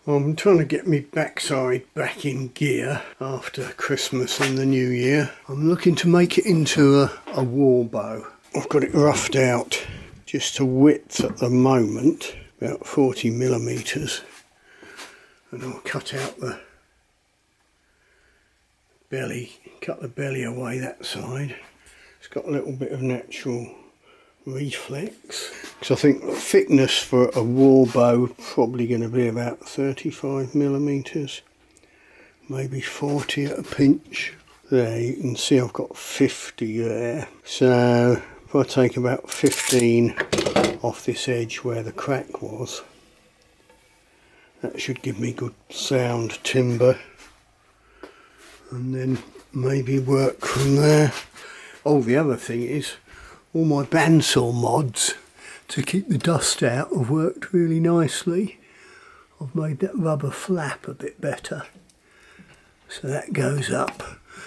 I'm trying to get my backside back in gear after Christmas and the New Year. I'm looking to make it into a Warbow. I've got it roughed out just to width at the moment, about 40 millimeters, and I'll cut out the belly, cut the belly away that side. It's got a little bit of natural reflex, because I think the thickness for a Warbow probably going to be about 35 millimeters, maybe 40 at a pinch. There you can see I've got 50 there, so if I take about 15 off this edge where the crack was, that should give me good sound timber, and then maybe work from there. Oh, the other thing is, all my bandsaw mods to keep the dust out have worked really nicely. I've made that rubber flap a bit better, so that goes up.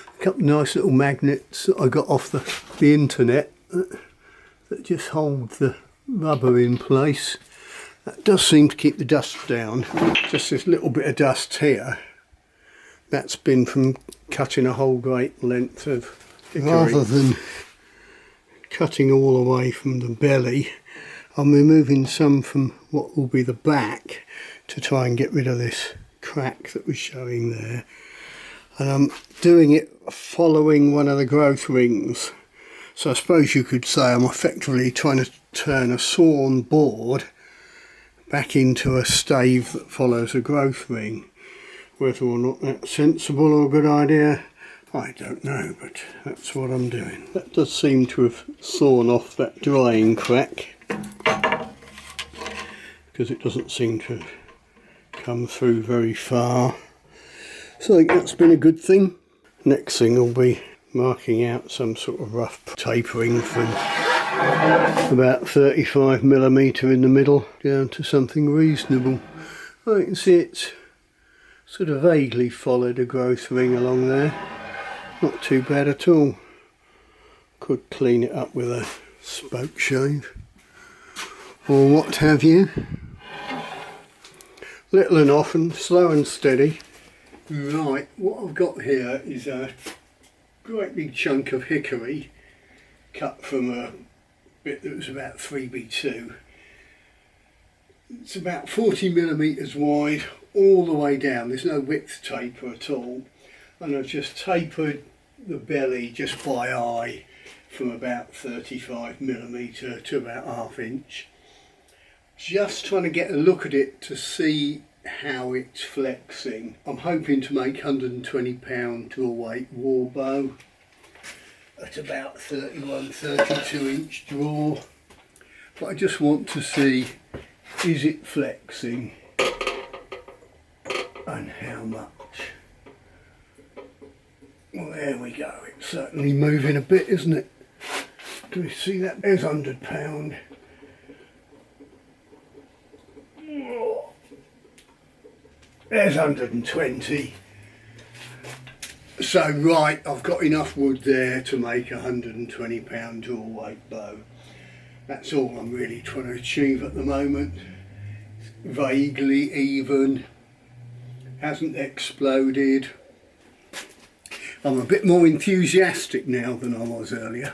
A couple of nice little magnets that I got off the internet that just hold the rubber in place. That does seem to keep the dust down. Just this little bit of dust here, that's been from cutting a whole great length of Hickory. Rather than cutting all away from the belly, I'm removing some from what will be the back to try and get rid of this crack that was showing there. And I'm doing it following one of the growth rings. So I suppose you could say I'm effectively trying to turn a sawn board back into a stave that follows a growth ring. Whether or not that's sensible or a good idea, I don't know, but that's what I'm doing. That does seem to have sawn off that drying crack, because it doesn't seem to have come through very far. So I think that's been a good thing. Next thing will be marking out some sort of rough tapering from about 35 millimeter in the middle down to something reasonable. I can see it's sort of vaguely followed a growth ring along there. Not too bad at all. Could clean it up with a spoke shave or what have you. Little and often, slow and steady. Right, what I've got here is a great big chunk of hickory cut from a bit that was about 3x2. It's about 40 millimeters wide all the way down. There's no width taper at all, and I've just tapered the belly just by eye from about 35 millimeter to about ½ inch. Just trying to get a look at it to see how it's flexing. I'm hoping to make 120 pound draw weight Warbow at about 31-32 inch draw, but I just want to see, is it flexing and how much. Well, there we go, it's certainly moving a bit, isn't it? Do we see that? There's 100 pound. There's 120. So right, I've got enough wood there to make a 120 pound draw weight bow. That's all I'm really trying to achieve at the moment. It's vaguely even, hasn't exploded. I'm a bit more enthusiastic now than I was earlier.